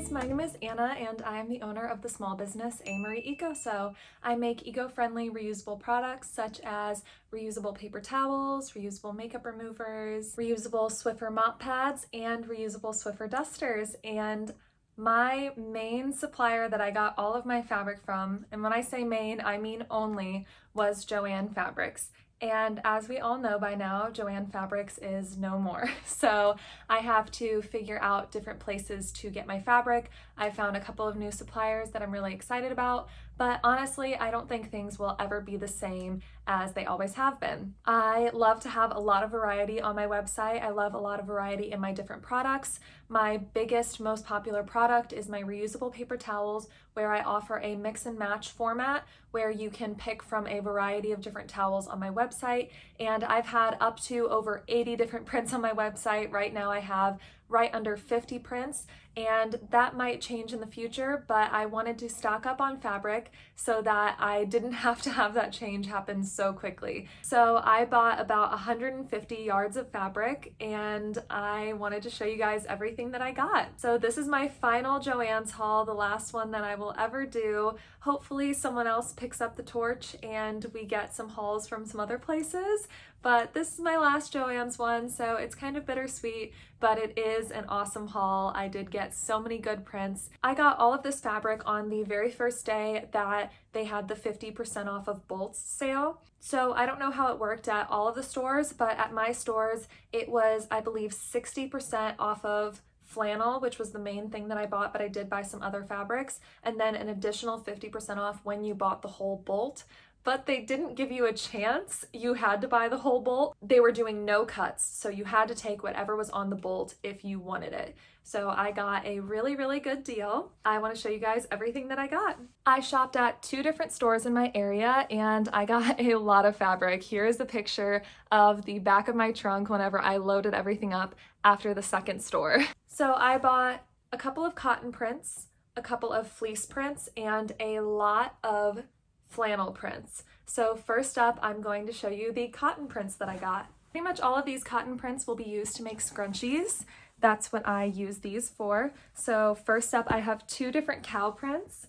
guys, my name is Anna and I am the owner of the small business AMarieEcoSew. I make eco-friendly reusable products such as reusable paper towels, reusable makeup removers, reusable Swiffer mop pads, and reusable Swiffer dusters. And my main supplier that I got all of my fabric from, and when I say main, I mean only, was JOANN Fabrics. And as we all know by now, JOANN Fabrics is no more. So I have to figure out different places to get my fabric. I found a couple of new suppliers that I'm really excited about, but honestly, I don't think things will ever be the same as they always have been. I love to have a lot of variety on my website. I love a lot of variety in my different products. My biggest, most popular product is my reusable paper towels, where I offer a mix and match format where you can pick from a variety of different towels on my website. And I've had up to over 80 different prints on my website. Right now I have right under 50 prints, and that might change in the future, but I wanted to stock up on fabric so that I didn't have to have that change happen so quickly. So I bought about 150 yards of fabric, and I wanted to show you guys everything that I got. So this is my final JOANN's haul, the last one that I will ever do. Hopefully someone else picks up the torch and we get some hauls from some other places, but this is my last JOANN's one, so it's kind of bittersweet, but it is an awesome haul. I did get so many good prints. I got all of this fabric on the very first day that they had the 50% off of bolts sale. So I don't know how it worked at all of the stores, but at my stores, it was, I believe, 60% off of flannel, which was the main thing that I bought, but I did buy some other fabrics, and then an additional 50% off when you bought the whole bolt. But they didn't give you a chance. You had to buy the whole bolt. They were doing no cuts, so you had to take whatever was on the bolt if you wanted it. So I got a really, really good deal. I want to show you guys everything that I got. I shopped at 2 different stores in my area and I got a lot of fabric. Here is a picture of the back of my trunk whenever I loaded everything up after the second store. So I bought a couple of cotton prints, a couple of fleece prints, and a lot of flannel prints. So first up, I'm going to show you the cotton prints that I got. Pretty much all of these cotton prints will be used to make scrunchies. That's what I use these for. So first up, I have 2 different cow prints.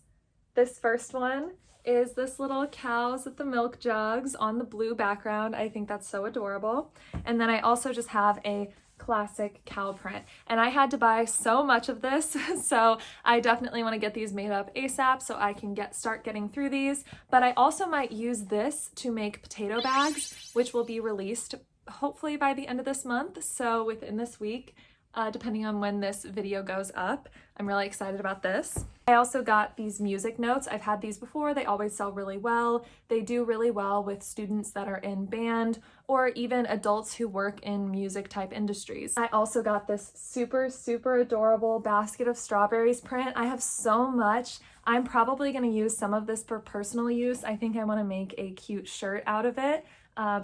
This first one is this little cows with the milk jugs on the blue background. I think that's so adorable. And then I also just have a classic cow print, and I had to buy so much of this, so I definitely want to get these made up ASAP so I can start getting through these. But I also might use this to make potato bags, which will be released hopefully by the end of this month, so within this week, depending on when this video goes up. I'm really excited about this. I also got these music notes. I've had these before. They always sell really well. They do really well with students that are in band or even adults who work in music type industries. I also got this super, super adorable basket of strawberries print. I have so much. I'm probably going to use some of this for personal use. I think I want to make a cute shirt out of it.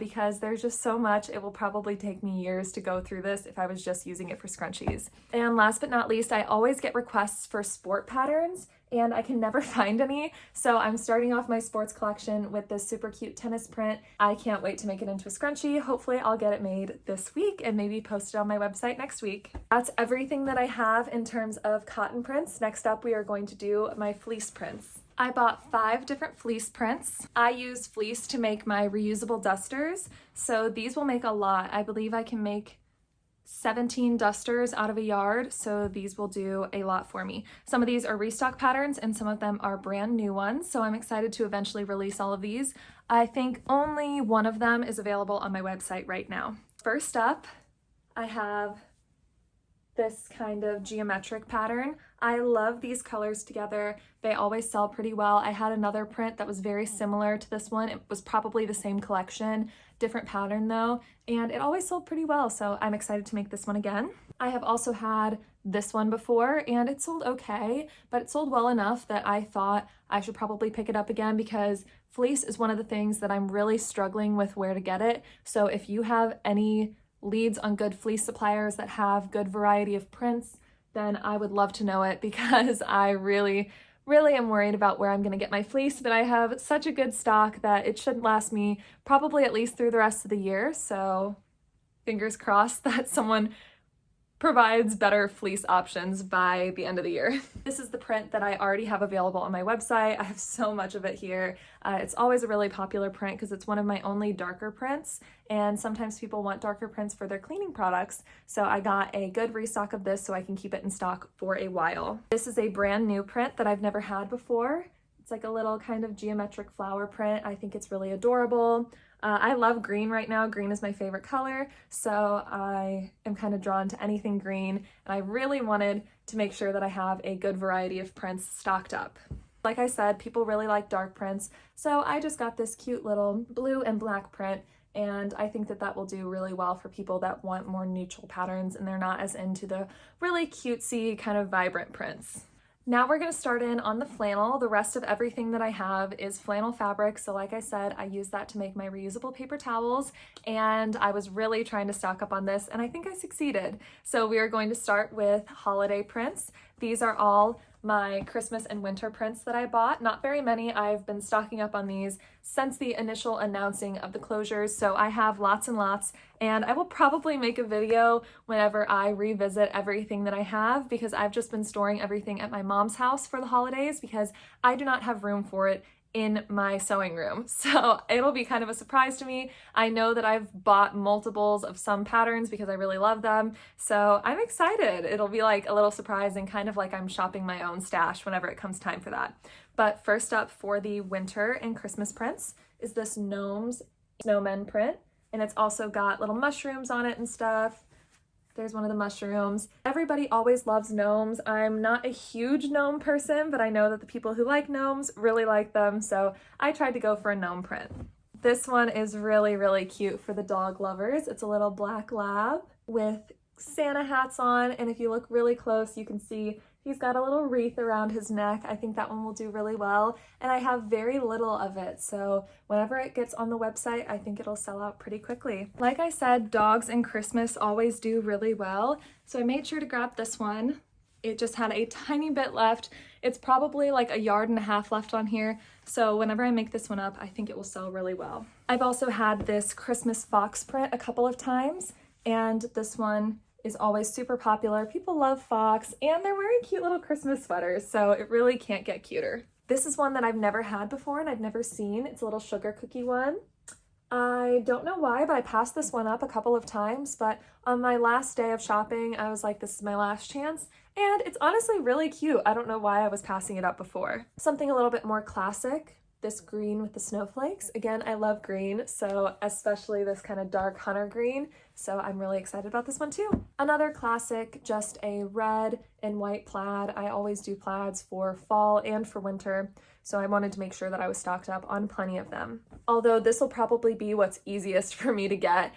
Because there's just so much. It will probably take me years to go through this if I was just using it for scrunchies. And last but not least, I always get requests for sport patterns and I can never find any. So I'm starting off my sports collection with this super cute tennis print. I can't wait to make it into a scrunchie. Hopefully I'll get it made this week and maybe post it on my website next week. That's everything that I have in terms of cotton prints. Next up, we are going to do my fleece prints. I bought 5 different fleece prints. I use fleece to make my reusable dusters, so these will make a lot. I believe I can make 17 dusters out of a yard, so these will do a lot for me. Some of these are restock patterns and some of them are brand new ones, so I'm excited to eventually release all of these. I think only one of them is available on my website right now. First up, I have this kind of geometric pattern. I love these colors together. They always sell pretty well. I had another print that was very similar to this one. It was probably the same collection, different pattern though, and it always sold pretty well, so I'm excited to make this one again. I have also had this one before and it sold okay, but it sold well enough that I thought I should probably pick it up again because fleece is one of the things that I'm really struggling with where to get it. So if you have any leads on good fleece suppliers that have good variety of prints, then I would love to know it because I really am worried about where I'm going to get my fleece, but I have such a good stock that it should last me probably at least through the rest of the year. So fingers crossed that someone provides better fleece options by the end of the year. This is the print that I already have available on my website. I have so much of it here. It's always a really popular print because it's one of my only darker prints, and sometimes people want darker prints for their cleaning products, so I got a good restock of this so I can keep it in stock for a while. This is a brand new print that I've never had before. It's like a little kind of geometric flower print. I think it's really adorable. I love green right now. Green is my favorite color, so I am kind of drawn to anything green, and I really wanted to make sure that I have a good variety of prints stocked up. Like I said, people really like dark prints, so I just got this cute little blue and black print, and I think that that will do really well for people that want more neutral patterns and they're not as into the really cutesy kind of vibrant prints. Now we're going to start in on the flannel. The rest of everything that I have is flannel fabric, so like I said, I use that to make my reusable paper towels, and I was really trying to stock up on this, and I think I succeeded. So we are going to start with holiday prints. These are all my Christmas and winter prints that I bought. Not very many. I've been stocking up on these since the initial announcing of the closures, so I have lots and lots, and I will probably make a video whenever I revisit everything that I have, because I've just been storing everything at my mom's house for the holidays because I do not have room for it in my sewing room. So it'll be kind of a surprise to me. I know that I've bought multiples of some patterns because I really love them. So I'm excited. It'll be like a little surprise and kind of like I'm shopping my own stash whenever it comes time for that. But first up for the winter and Christmas prints is this gnomes snowmen print. And it's also got little mushrooms on it and stuff. There's one of the mushrooms. Everybody always loves gnomes. I'm not a huge gnome person, but I know that the people who like gnomes really like them, so I tried to go for a gnome print. This one is really, really cute for the dog lovers. It's a little black lab with Santa hats on, and if you look really close, you can see he's got a little wreath around his neck. I think that one will do really well, and I have very little of it, so whenever it gets on the website, I think it'll sell out pretty quickly. Like I said, dogs and Christmas always do really well, so I made sure to grab this one. It just had a tiny bit left. It's probably like 1.5 yards left on here, so whenever I make this one up, I think it will sell really well. I've also had this Christmas fox print a couple of times, and this one is always super popular. People love fox, and they're wearing cute little Christmas sweaters, so it really can't get cuter. This is one that I've never had before and I've never seen. It's a little sugar cookie one. I don't know why, but I passed this one up a couple of times, but on my last day of shopping, I was like, this is my last chance, and it's honestly really cute. I don't know why I was passing it up before. Something a little bit more classic. This green with the snowflakes. Again, I love green, so especially this kind of dark hunter green, so I'm really excited about this one too. Another classic, just a red and white plaid. I always do plaids for fall and for winter, so I wanted to make sure that I was stocked up on plenty of them. Although this will probably be what's easiest for me to get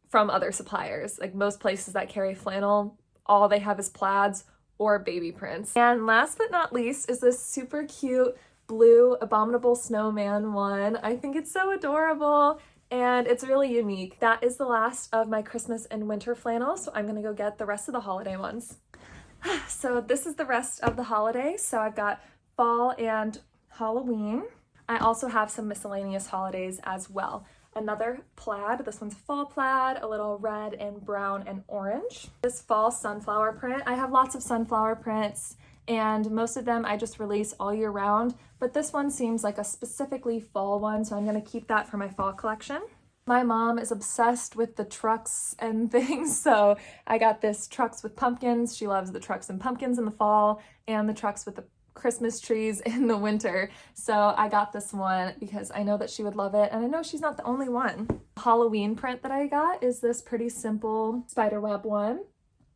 from other suppliers. Like most places that carry flannel, all they have is plaids or baby prints. And last but not least is this super cute blue abominable snowman one. I think it's so adorable and it's really unique. That is the last of my Christmas and winter flannel, so I'm gonna go get the rest of the holiday ones. So this is the rest of the holidays. So I've got fall and Halloween. I also have some miscellaneous holidays as well. Another plaid, this one's fall plaid, a little red and brown and orange. This fall sunflower print, I have lots of sunflower prints, and most of them I just release all year round, but this one seems like a specifically fall one, so I'm going to keep that for my fall collection. My mom is obsessed with the trucks and things, so I got this trucks with pumpkins. She loves the trucks and pumpkins in the fall and the trucks with the Christmas trees in the winter, so I got this one because I know that she would love it, and I know she's not the only one. The Halloween print that I got is this pretty simple spiderweb one.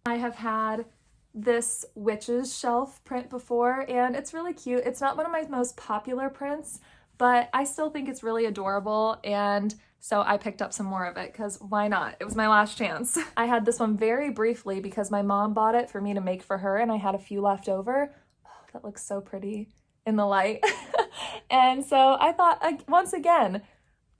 I have had this witch's shelf print before, and it's really cute. It's not one of my most popular prints, but I still think it's really adorable, and so I picked up some more of it because why not? It was my last chance. I had this one very briefly because my mom bought it for me to make for her, and I had a few left over. Oh, that looks so pretty in the light. And so I thought, once again,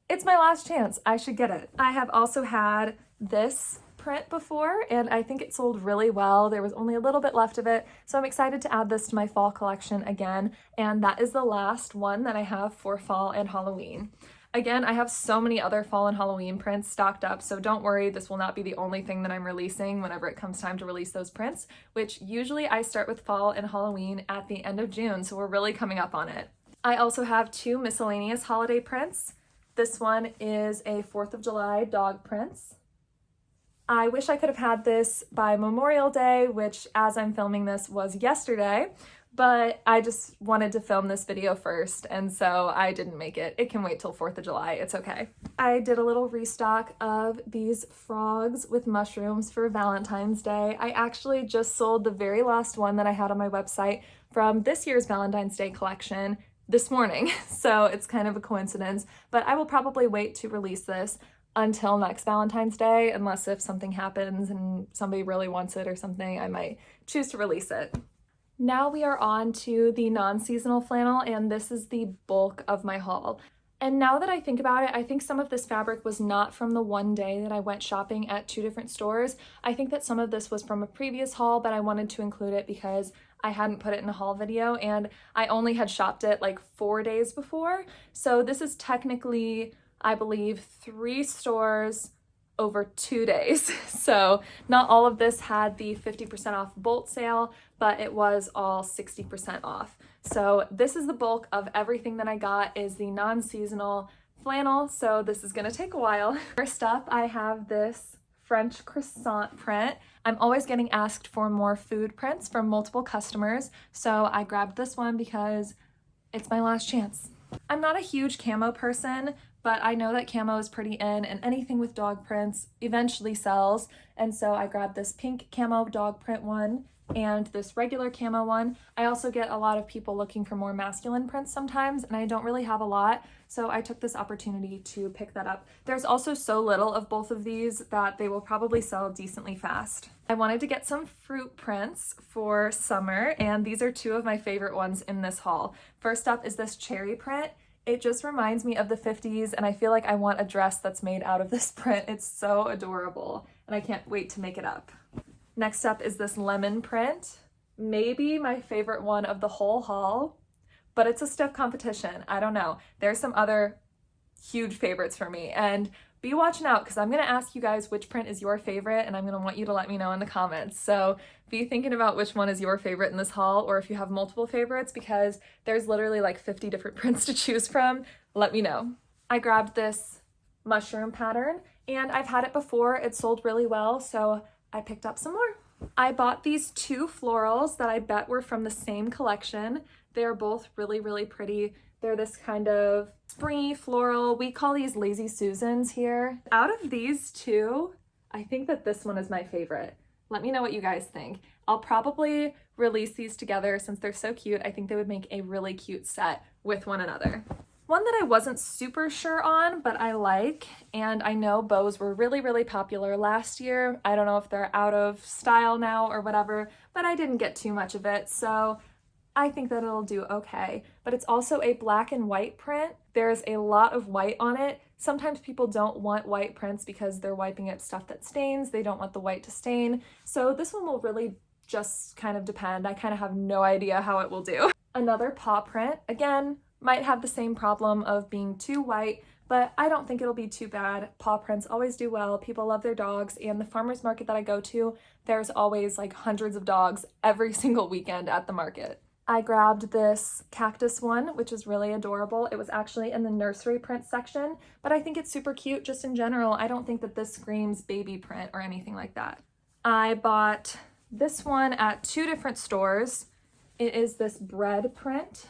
it's my last chance. I should get it. I have also had this print before, and I think it sold really well. There was only a little bit left of it, so I'm excited to add this to my fall collection again, and that is the last one that I have for fall and Halloween. Again, I have so many other fall and Halloween prints stocked up, so don't worry, this will not be the only thing that I'm releasing whenever it comes time to release those prints, which usually I start with fall and Halloween at the end of June, so we're really coming up on it. I also have 2 miscellaneous holiday prints. This one is a 4th of July dog prints. I wish I could have had this by Memorial Day, which as I'm filming this was yesterday, but I just wanted to film this video first, and so I didn't make it. It can wait till 4th of July, it's okay. I did a little restock of these frogs with mushrooms for Valentine's Day. I actually just sold the very last one that I had on my website from this year's Valentine's Day collection this morning, so it's kind of a coincidence, but I will probably wait to release this until next Valentine's Day, unless if something happens and somebody really wants it or something, I might choose to release it. Now we are on to the non-seasonal flannel, and this is the bulk of my haul. And now that I think about it, I think some of this fabric was not from the one day that I went shopping at 2 different stores. I think that some of this was from a previous haul, but I wanted to include it because I hadn't put it in a haul video and I only had shopped it like 4 days before. So this is technically, I believe, 3 stores over 2 days. So not all of this had the 50% off bolt sale, but it was all 60% off. So this is the bulk of everything that I got is the non-seasonal flannel. So this is gonna take a while. First up, I have this French croissant print. I'm always getting asked for more food prints from multiple customers. So I grabbed this one because it's my last chance. I'm not a huge camo person, but I know that camo is pretty in and anything with dog prints eventually sells. And so I grabbed this pink camo dog print one and this regular camo one. I also get a lot of people looking for more masculine prints sometimes, and I don't really have a lot, so I took this opportunity to pick that up. There's also so little of both of these that they will probably sell decently fast. I wanted to get some fruit prints for summer, and these are 2 of my favorite ones in this haul. First up is this cherry print. It just reminds me of the 50s, and I feel like I want a dress that's made out of this print. It's so adorable, and I can't wait to make it up. Next up is this lemon print. Maybe my favorite one of the whole haul, but it's a stiff competition. I don't know. There's some other huge favorites for me, and be watching out because I'm going to ask you guys which print is your favorite, and I'm going to want you to let me know in the comments. So be thinking about which one is your favorite in this haul, or if you have multiple favorites, because there's literally like 50 different prints to choose from. Let me know. I grabbed this mushroom pattern, and I've had it before. It sold really well, so I picked up some more. I bought these 2 florals that I bet were from the same collection. They're both really, really pretty. They're this kind of springy floral. We call these Lazy Susans here. Out of these 2, I think that this one is my favorite. Let me know what you guys think. I'll probably release these together since they're so cute. I think they would make a really cute set with one another. One that I wasn't super sure on, but I like, and I know bows were really, really popular last year. I don't know if they're out of style now or whatever, but I didn't get too much of it, so I think that it'll do okay. But it's also a black and white print. There's a lot of white on it. Sometimes people don't want white prints because they're wiping up stuff that stains. They don't want the white to stain. So this one will really just kind of depend. I kind of have no idea how it will do. Another paw print, again, might have the same problem of being too white, but I don't think it'll be too bad. Paw prints always do well. People love their dogs, and the farmer's market that I go to, there's always like hundreds of dogs every single weekend at the market. I grabbed this cactus one, which is really adorable. It was actually in the nursery print section, but I think it's super cute just in general. I don't think that this screams baby print or anything like that. I bought this one at 2 different stores. It is this bread print.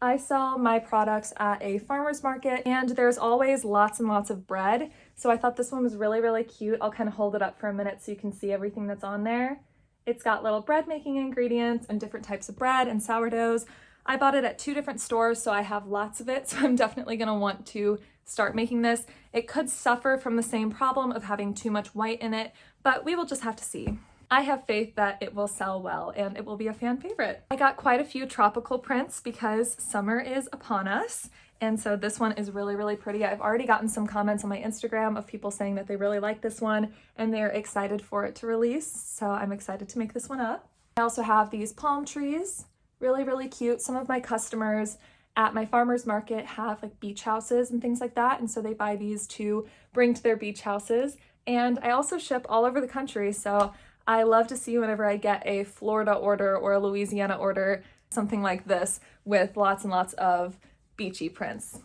I sell my products at a farmer's market, and there's always lots and lots of bread. So I thought this one was really, really cute. I'll kind of hold it up for a minute so you can see everything that's on there. It's got little bread making ingredients and different types of bread and sourdoughs. I bought it at 2 different stores, so I have lots of it. So I'm definitely gonna want to start making this. It could suffer from the same problem of having too much white in it, but we will just have to see. I have faith that it will sell well and it will be a fan favorite. I got quite a few tropical prints because summer is upon us. And so this one is really, really pretty. I've already gotten some comments on my Instagram of people saying that they really like this one and they're excited for it to release. So I'm excited to make this one up. I also have these palm trees, really, really cute. Some of my customers at my farmer's market have like beach houses and things like that, and so they buy these to bring to their beach houses. And I also ship all over the country, so I love to see whenever I get a Florida order or a Louisiana order, something like this with lots and lots of beachy prints.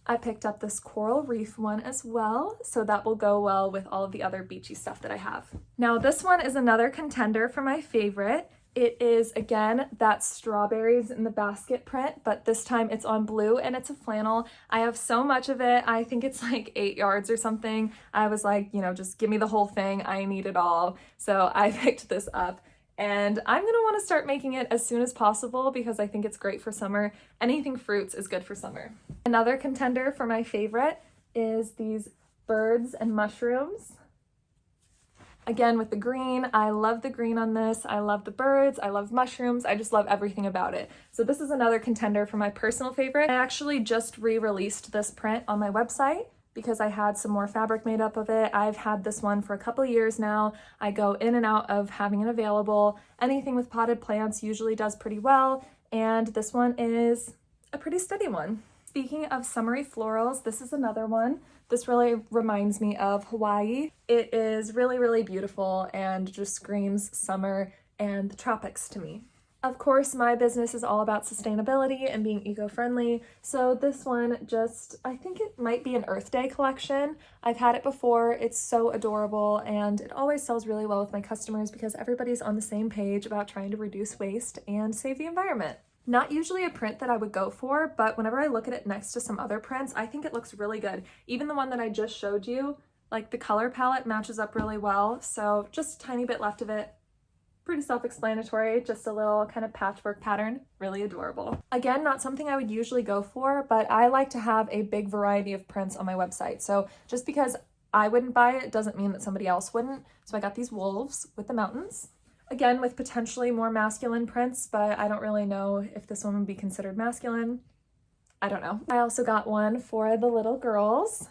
I picked up this coral reef one as well, so that will go well with all of the other beachy stuff that I have. Now this one is another contender for my favorite. It is, again, that strawberries in the basket print, but this time it's on blue and it's a flannel. I have so much of it. I think it's like 8 yards or something. I was like, you know, just give me the whole thing. I need it all. So I picked this up. And I'm gonna wanna start making it as soon as possible because I think it's great for summer. Anything fruits is good for summer. Another contender for my favorite is these birds and mushrooms. Again, with the green, I love the green on this. I love the birds, I love mushrooms, I just love everything about it. So this is another contender for my personal favorite. I actually just re-released this print on my website because I had some more fabric made up of it. I've had this one for a couple years now. I go in and out of having it available. Anything with potted plants usually does pretty well, and this one is a pretty steady one. Speaking of summery florals, this is another one. This really reminds me of Hawaii. It is really, really beautiful and just screams summer and the tropics to me. Of course, my business is all about sustainability and being eco-friendly, so this one just, I think it might be an Earth Day collection. I've had it before, it's so adorable, and it always sells really well with my customers because everybody's on the same page about trying to reduce waste and save the environment. Not usually a print that I would go for, but whenever I look at it next to some other prints, I think it looks really good. Even the one that I just showed you, like the color palette matches up really well, so just a tiny bit left of it. Pretty self-explanatory, just a little kind of patchwork pattern, really adorable. Again, not something I would usually go for, but I like to have a big variety of prints on my website. So just because I wouldn't buy it doesn't mean that somebody else wouldn't. So I got these wolves with the mountains. Again, with potentially more masculine prints, but I don't really know if this one would be considered masculine. I don't know. I also got one for the little girls,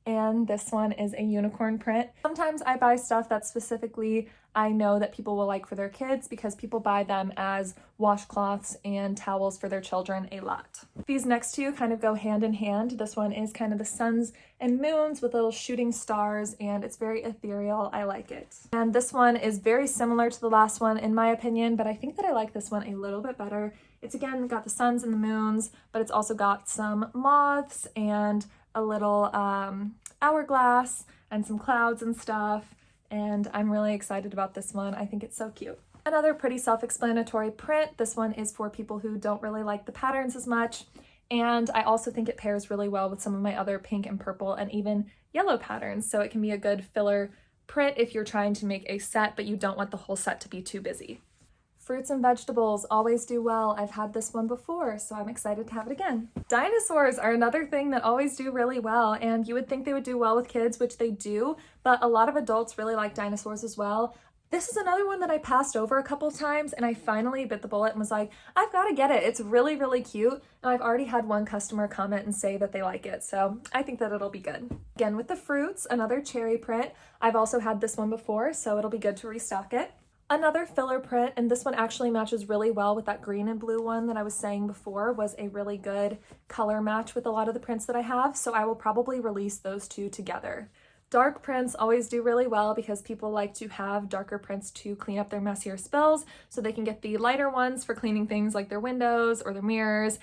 and this one is a unicorn print. Sometimes I buy stuff that specifically I know that people will like for their kids because people buy them as washcloths and towels for their children a lot. These next two kind of go hand in hand. This one is kind of the suns and moons with little shooting stars, and it's very ethereal. I like it. And this one is very similar to the last one in my opinion, but I think that I like this one a little bit better. It's again got the suns and the moons, but it's also got some moths and a little hourglass and some clouds and stuff, and I'm really excited about this one. I think it's so cute. Another pretty self-explanatory print. This one is for people who don't really like the patterns as much, and I also think it pairs really well with some of my other pink and purple and even yellow patterns, so it can be a good filler print if you're trying to make a set but you don't want the whole set to be too busy. Fruits and vegetables always do well. I've had this one before, so I'm excited to have it again. Dinosaurs are another thing that always do really well, and you would think they would do well with kids, which they do, but a lot of adults really like dinosaurs as well. This is another one that I passed over a couple times, and I finally bit the bullet and was like, I've got to get it. It's really, really cute, and I've already had one customer comment and say that they like it, so I think that it'll be good. Again, with the fruits, another cherry print. I've also had this one before, so it'll be good to restock it. Another filler print, and this one actually matches really well with that green and blue one that I was saying before, was a really good color match with a lot of the prints that I have, so I will probably release those two together. Dark prints always do really well because people like to have darker prints to clean up their messier spills, so they can get the lighter ones for cleaning things like their windows or their mirrors,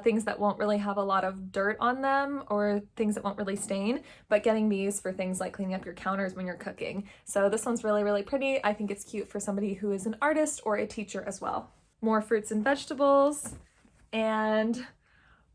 things that won't really have a lot of dirt on them or things that won't really stain, but getting these for things like cleaning up your counters when you're cooking. So this one's really, really pretty. I think it's cute for somebody who is an artist or a teacher as well. More fruits and vegetables, and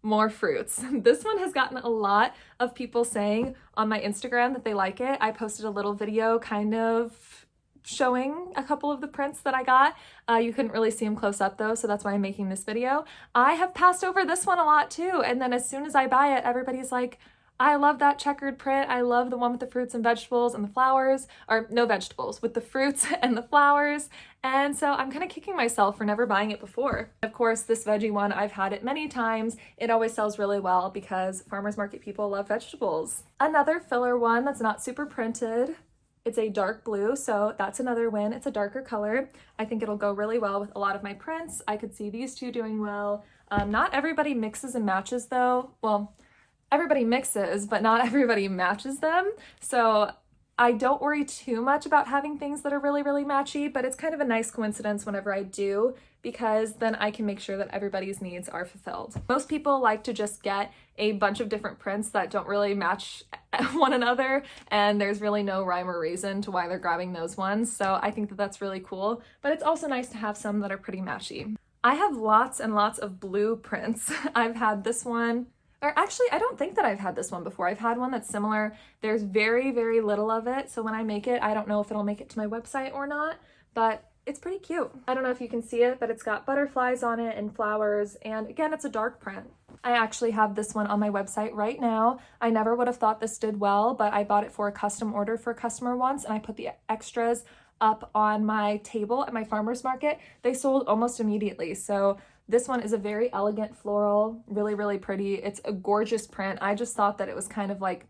more fruits. This one has gotten a lot of people saying on my Instagram that they like it. I posted a little video kind of showing a couple of the prints that I got. You couldn't really see them close up though, so that's why I'm making this video. I have passed over this one a lot too, and then as soon as I buy it, everybody's like, I love that checkered print. I love the one with the fruits and vegetables and the flowers, or no vegetables, with the fruits and the flowers. And so I'm kind of kicking myself for never buying it before. Of course, this veggie one, I've had it many times. It always sells really well because farmers market people love vegetables. Another filler one that's not super printed It's a dark blue, so that's another win. It's a darker color. I think it'll go really well with a lot of my prints. I could see these two doing well. Not everybody mixes and matches though. Well, everybody mixes, but not everybody matches them. So I don't worry too much about having things that are really, really matchy, but it's kind of a nice coincidence whenever I do, because then I can make sure that everybody's needs are fulfilled. Most people like to just get a bunch of different prints that don't really match one another, and there's really no rhyme or reason to why they're grabbing those ones. So I think that that's really cool, but it's also nice to have some that are pretty matchy. I have lots and lots of blue prints. I've had this one, or actually, I don't think that I've had this one before. I've had one that's similar. There's very, very little of it. So when I make it, I don't know if it'll make it to my website or not, but it's pretty cute. I don't know if you can see it, but it's got butterflies on it and flowers. And again, it's a dark print. I actually have this one on my website right now. I never would have thought this did well, but I bought it for a custom order for a customer once, and I put the extras up on my table at my farmer's market. They sold almost immediately. So this one is a very elegant floral, really, really pretty. It's a gorgeous print. I just thought that it was kind of like,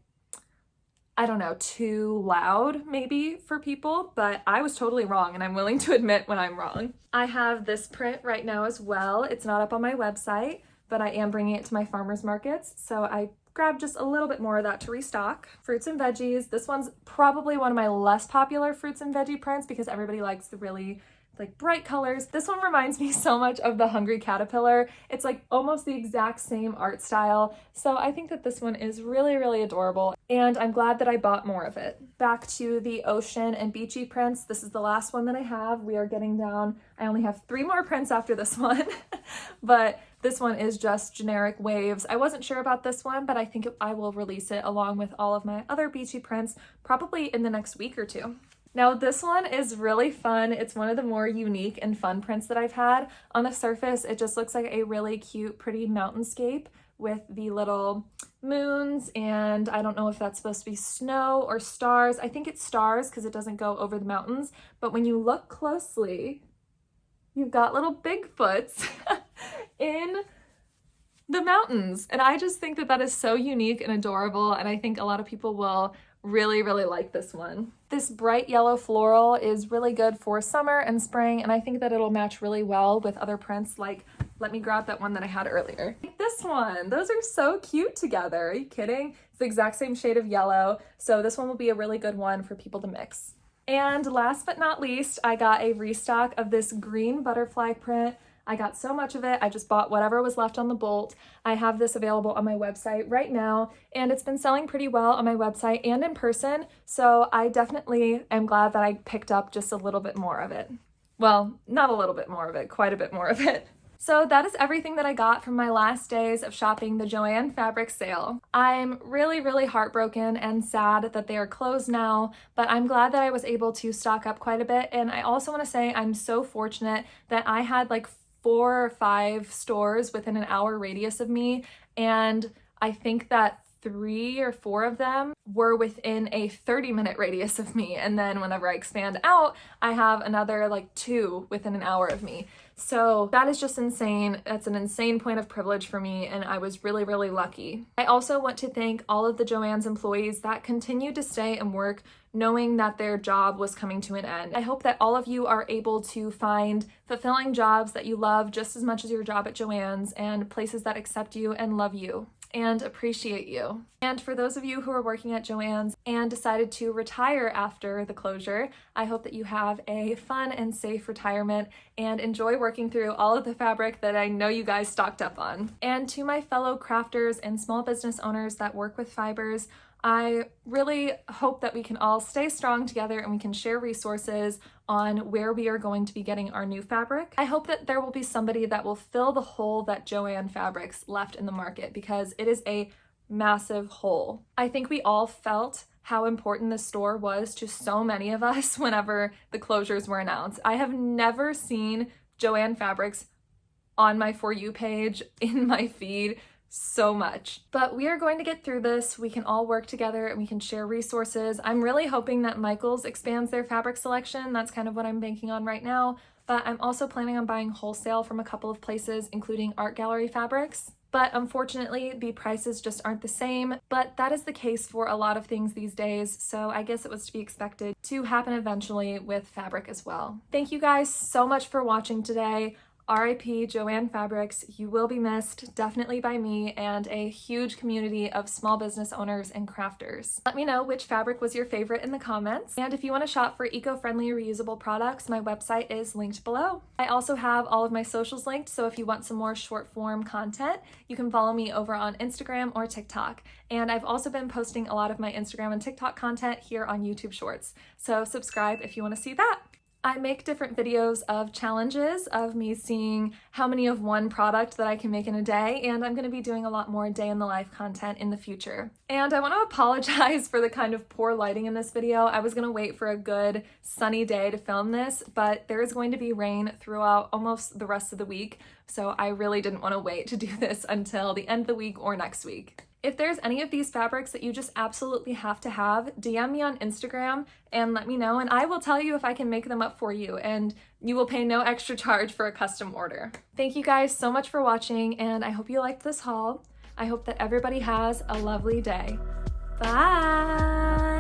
I don't know, too loud maybe for people, but I was totally wrong, and I'm willing to admit when I'm wrong. I have this print right now as well. It's not up on my website, but I am bringing it to my farmer's markets. So I grabbed just a little bit more of that to restock. Fruits and veggies. This one's probably one of my less popular fruits and veggie prints because everybody likes the really like bright colors. This one reminds me so much of the Hungry Caterpillar. It's like almost the exact same art style. So I think that this one is really, really adorable, and I'm glad that I bought more of it. Back to the ocean and beachy prints. This is the last one that I have. We are getting down. I only have 3 more prints after this one, but this one is just generic waves. I wasn't sure about this one, but I think I will release it along with all of my other beachy prints probably in the next week or 2. Now this one is really fun. It's one of the more unique and fun prints that I've had. On the surface, it just looks like a really cute, pretty mountainscape with the little moons, and I don't know if that's supposed to be snow or stars. I think it's stars because it doesn't go over the mountains, but when you look closely, you've got little Bigfoots in the mountains. And I just think that that is so unique and adorable, and I think a lot of people will really, really like this one. This bright yellow floral is really good for summer and spring, and I think that it'll match really well with other prints. Like, let me grab that one that I had earlier. Like this one. Those are so cute together. Are you kidding? It's the exact same shade of yellow, so this one will be a really good one for people to mix. And last but not least, I got a restock of this green butterfly print. I got so much of it, I just bought whatever was left on the bolt. I have this available on my website right now, and it's been selling pretty well on my website and in person, so I definitely am glad that I picked up just a little bit more of it. Well, not a little bit more of it, quite a bit more of it. So that is everything that I got from my last days of shopping the JOANN fabric sale. I'm really, really heartbroken and sad that they are closed now, but I'm glad that I was able to stock up quite a bit, and I also want to say I'm so fortunate that I had like 4 or 5 stores within an hour radius of me, and I think that 3 or 4 of them were within a 30-minute radius of me, and then whenever I expand out, I have another like 2 within an hour of me. So that is just insane. That's an insane point of privilege for me, and I was really, really lucky. I also want to thank all of the JOANN's employees that continued to stay and work knowing that their job was coming to an end. I hope that all of you are able to find fulfilling jobs that you love just as much as your job at JOANN's, and places that accept you and love you and appreciate you. And for those of you who are working at JOANN's and decided to retire after the closure, I hope that you have a fun and safe retirement and enjoy working through all of the fabric that I know you guys stocked up on. And to my fellow crafters and small business owners that work with fibers, I really hope that we can all stay strong together and we can share resources on where we are going to be getting our new fabric. I hope that there will be somebody that will fill the hole that JOANN Fabrics left in the market, because it is a massive hole. I think we all felt how important this store was to so many of us whenever the closures were announced. I have never seen JOANN Fabrics on my For You page, in my feed, so much. But we are going to get through this. We can all work together and we can share resources. I'm really hoping that Michaels expands their fabric selection. That's kind of what I'm banking on right now. But I'm also planning on buying wholesale from a couple of places, including Art Gallery Fabrics. but unfortunately the prices just aren't the same. But that is the case for a lot of things these days, so I guess it was to be expected to happen eventually with fabric as well. Thank you guys so much for watching today. RIP JOANN Fabrics, you will be missed, definitely by me and a huge community of small business owners and crafters. Let me know which fabric was your favorite in the comments, and if you want to shop for eco-friendly reusable products, my website is linked below. I also have all of my socials linked, so if you want some more short form content, you can follow me over on Instagram or TikTok. And I've also been posting a lot of my Instagram and TikTok content here on YouTube Shorts, so subscribe if you want to see that. I make different videos of challenges of me seeing how many of one product that I can make in a day, and I'm going to be doing a lot more day in the life content in the future. And I want to apologize for the kind of poor lighting in this video. I was going to wait for a good sunny day to film this, but there is going to be rain throughout almost the rest of the week, so I really didn't want to wait to do this until the end of the week or next week. If there's any of these fabrics that you just absolutely have to have, DM me on Instagram and let me know, and I will tell you if I can make them up for you, and you will pay no extra charge for a custom order. Thank you guys so much for watching, and I hope you liked this haul. I hope that everybody has a lovely day. Bye!